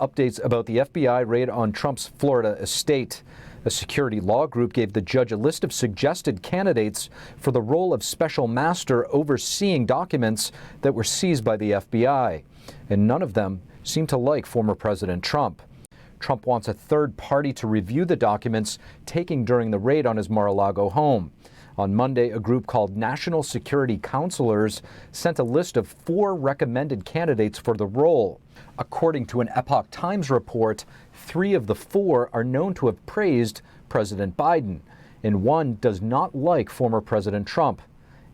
Updates about the FBI raid on Trump's Florida estate. A security law group gave the judge a list of suggested candidates for the role of special master overseeing documents that were seized by the FBI. And none of them seem to like former President Trump. Trump wants a third party to review the documents taken during the raid on his Mar-a-Lago home. On Monday, a group called National Security Counselors sent a list of 4 recommended candidates for the role. According to an Epoch Times report, 3 of the 4 are known to have praised President Biden, and 1 does not like former President Trump.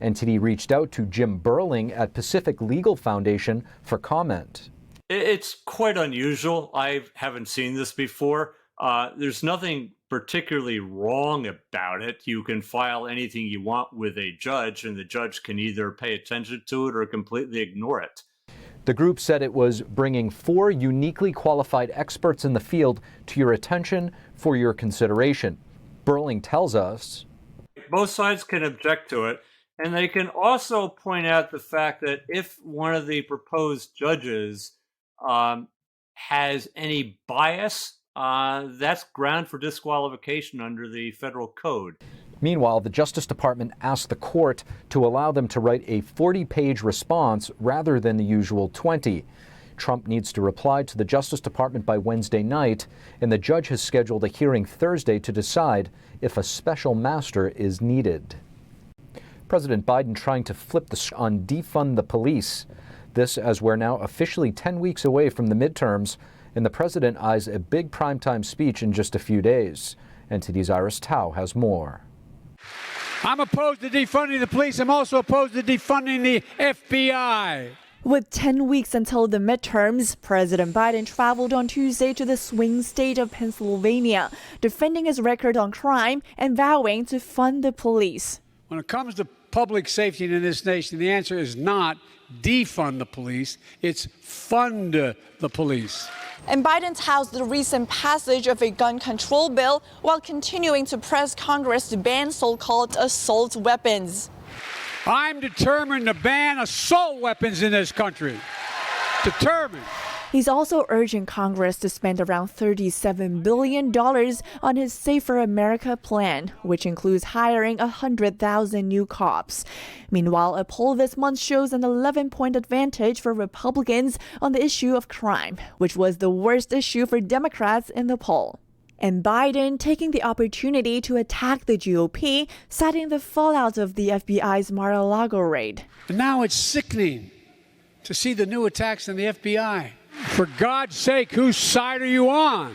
NTD reached out to Jim Burling at Pacific Legal Foundation for comment. It's quite unusual. I haven't seen this before. There's nothing particularly wrong about it. You can file anything you want with a judge, and the judge can either pay attention to it or completely ignore it. The group said it was bringing 4 uniquely qualified experts in the field to your attention for your consideration. Burling tells us both sides can object to it, and they can also point out the fact that if one of the proposed judges has any bias, that's ground for disqualification under the federal code. Meanwhile, the Justice Department asked the court to allow them to write a 40-page response rather than the usual 20. Trump needs to reply to the Justice Department by Wednesday night, and the judge has scheduled a hearing Thursday to decide if a special master is needed. President Biden trying to flip the switch on defund the police. This as we're now officially 10 weeks away from the midterms, and the president eyes a big primetime speech in just a few days. NTD's Iris Tao has more. I'm opposed to defunding the police. I'm also opposed to defunding the FBI. With 10 weeks until the midterms, President Biden traveled on Tuesday to the swing state of Pennsylvania, defending his record on crime and vowing to fund the police. When it comes to public safety in this nation, the answer is not defund the police, it's fund the police. And Biden touts the recent passage of a gun control bill while continuing to press Congress to ban so-called assault weapons. I'm determined to ban assault weapons in this country. Determined. He's also urging Congress to spend around $37 billion on his Safer America plan, which includes hiring 100,000 new cops. Meanwhile, a poll this month shows an 11-point advantage for Republicans on the issue of crime, which was the worst issue for Democrats in the poll. And Biden taking the opportunity to attack the GOP, citing the fallout of the FBI's Mar-a-Lago raid. And now it's sickening to see the new attacks on the FBI. For God's sake, whose side are you on?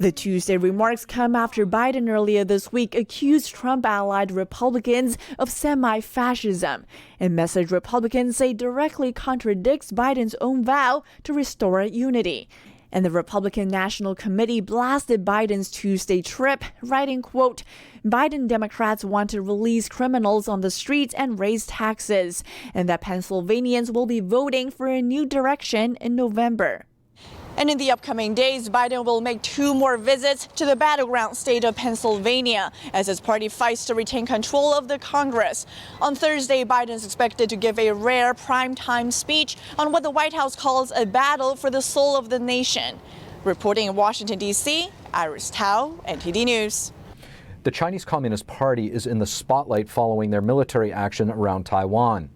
The Tuesday remarks come after Biden earlier this week accused Trump-allied Republicans of semi-fascism, a message Republicans say directly contradicts Biden's own vow to restore unity. And the Republican National Committee blasted Biden's Tuesday trip, writing, quote, Biden Democrats want to release criminals on the streets and raise taxes, and that Pennsylvanians will be voting for a new direction in November. And in the upcoming days, Biden will make 2 more visits to the battleground state of Pennsylvania as his party fights to retain control of the Congress. On Thursday, Biden is expected to give a rare primetime speech on what the White House calls a battle for the soul of the nation. Reporting in Washington, D.C., Iris Tao, NTD News. The Chinese Communist Party is in the spotlight following their military action around Taiwan.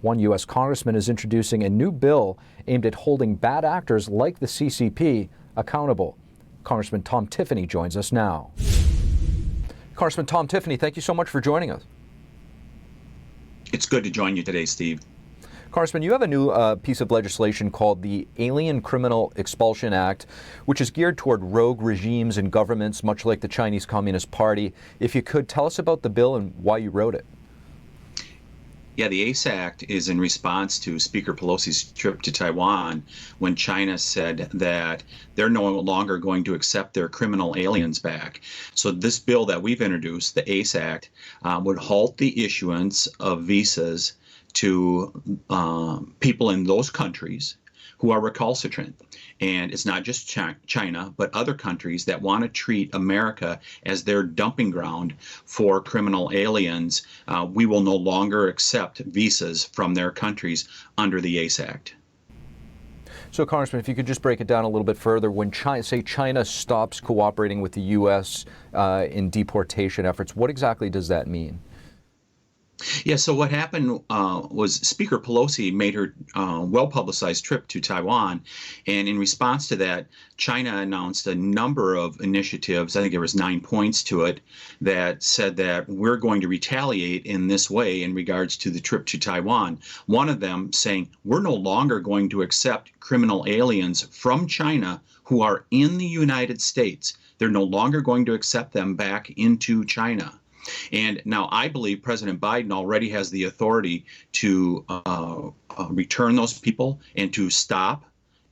One U.S. congressman is introducing a new bill aimed at holding bad actors like the CCP accountable. Congressman Tom Tiffany joins us now. Congressman Tom Tiffany, thank you so much for joining us. It's good to join you today, Steve. Congressman, you have a new piece of legislation called the Alien Criminal Expulsion Act, which is geared toward rogue regimes and governments, much like the Chinese Communist Party. If you could, tell us about the bill and why you wrote it. Yeah, the ACE Act is in response to Speaker Pelosi's trip to Taiwan when China said that they're no longer going to accept their criminal aliens back. So this bill that we've introduced, the ACE Act, would halt the issuance of visas to people in those countries who are recalcitrant. And it's not just China, but other countries that want to treat America as their dumping ground for criminal aliens. We will no longer accept visas from their countries under the ACE Act. So, Congressman, if you could just break it down a little bit further, when China stops cooperating with the U.S. In deportation efforts, what exactly does that mean? Yeah, so what happened was Speaker Pelosi made her well-publicized trip to Taiwan, and in response to that, China announced a number of initiatives. I think there was 9 points to it that said that we're going to retaliate in this way in regards to the trip to Taiwan. One of them saying we're no longer going to accept criminal aliens from China who are in the United States. They're no longer going to accept them back into China. And now I believe President Biden already has the authority to return those people and to stop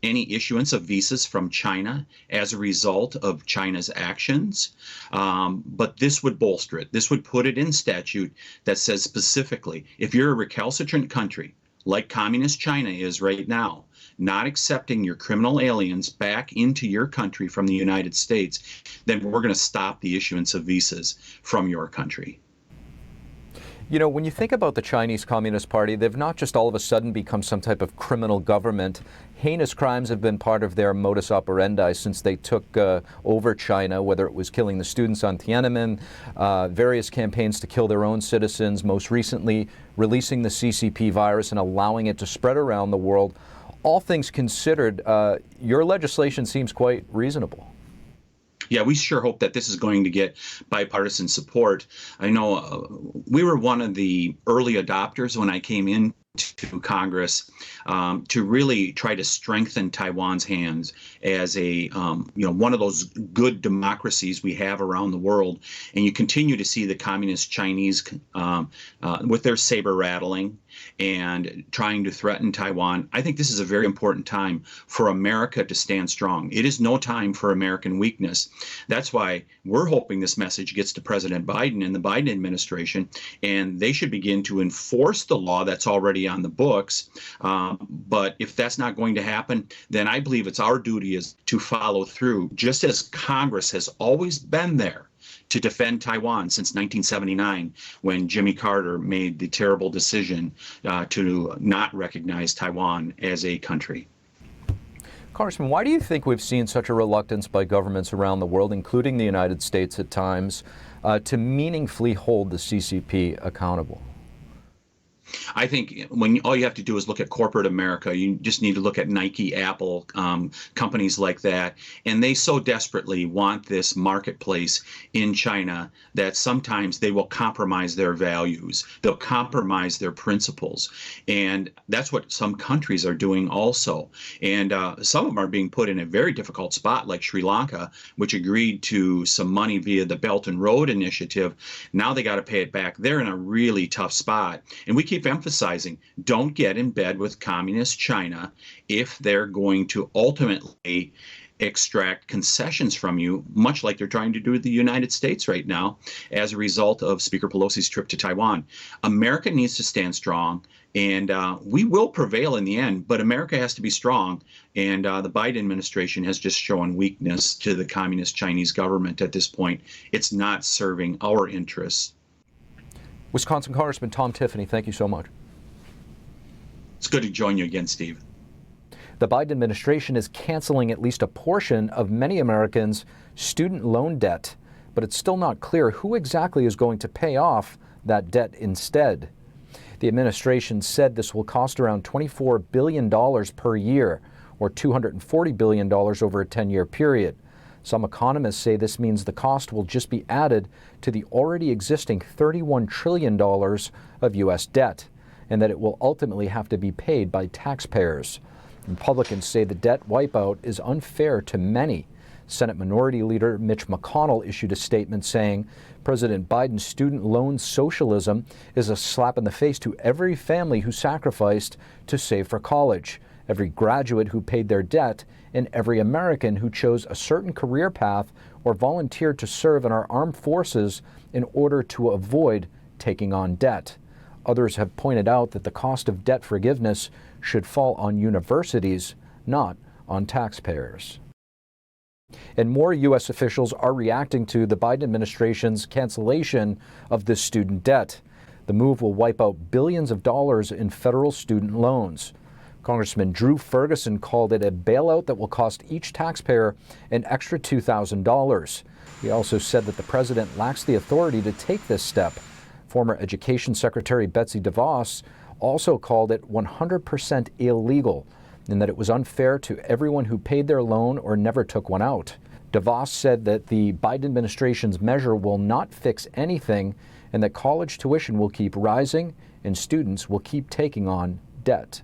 any issuance of visas from China as a result of China's actions. But this would bolster it. This would put it in statute that says specifically, if you're a recalcitrant country, like communist China is right now, not accepting your criminal aliens back into your country from the United States, then we're going to stop the issuance of visas from your country. You know, when you think about the Chinese Communist Party, they've not just all of a sudden become some type of criminal government. Heinous crimes have been part of their modus operandi since they took over China, whether it was killing the students on Tiananmen, various campaigns to kill their own citizens, most recently releasing the CCP virus and allowing it to spread around the world. All things considered, your legislation seems quite reasonable. Yeah, we sure hope that this is going to get bipartisan support. I know we were one of the early adopters when I came into Congress to really try to strengthen Taiwan's hands as a one of those good democracies we have around the world. And you continue to see the communist Chinese with their saber rattling and trying to threaten Taiwan. I think this is a very important time for America to stand strong. It is no time for American weakness. That's why we're hoping this message gets to President Biden and the Biden administration, and they should begin to enforce the law that's already on the books. But if that's not going to happen, then I believe it's our duty is to follow through, just as Congress has always been there to defend Taiwan since 1979, when Jimmy Carter made the terrible decision to not recognize Taiwan as a country. Congressman, why do you think we've seen such a reluctance by governments around the world, including the United States at times, to meaningfully hold the CCP accountable? I think when all you have to do is look at corporate America, you just need to look at Nike, Apple, companies like that, and they so desperately want this marketplace in China that sometimes they will compromise their values, they'll compromise their principles, and that's what some countries are doing also. And some of them are being put in a very difficult spot, like Sri Lanka, which agreed to some money via the Belt and Road Initiative. Now they got to pay it back. They're in a really tough spot, and we keep emphasizing, don't get in bed with communist China if they're going to ultimately extract concessions from you, much like they're trying to do with the United States right now as a result of Speaker Pelosi's trip to Taiwan. America needs to stand strong, and we will prevail in the end, but America has to be strong, and the Biden administration has just shown weakness to the communist Chinese government at this point. It's not serving our interests. Wisconsin Congressman Tom Tiffany, thank you so much. It's good to join you again, Steve. The Biden administration is canceling at least a portion of many Americans' student loan debt, but it's still not clear who exactly is going to pay off that debt instead. The administration said this will cost around $24 billion per year, or $240 billion over a 10-year period. Some economists say this means the cost will just be added to the already existing $31 trillion of U.S. debt, and that it will ultimately have to be paid by taxpayers. Republicans say the debt wipeout is unfair to many. Senate Minority Leader Mitch McConnell issued a statement saying President Biden's student loan socialism is a slap in the face to every family who sacrificed to save for college, every graduate who paid their debt, and every American who chose a certain career path or volunteered to serve in our armed forces in order to avoid taking on debt. Others have pointed out that the cost of debt forgiveness should fall on universities, not on taxpayers. And more U.S. officials are reacting to the Biden administration's cancellation of this student debt. The move will wipe out billions of dollars in federal student loans. Congressman Drew Ferguson called it a bailout that will cost each taxpayer an extra $2,000. He also said that the president lacks the authority to take this step. Former Education Secretary Betsy DeVos also called it 100% illegal and that it was unfair to everyone who paid their loan or never took one out. DeVos said that the Biden administration's measure will not fix anything and that college tuition will keep rising and students will keep taking on debt.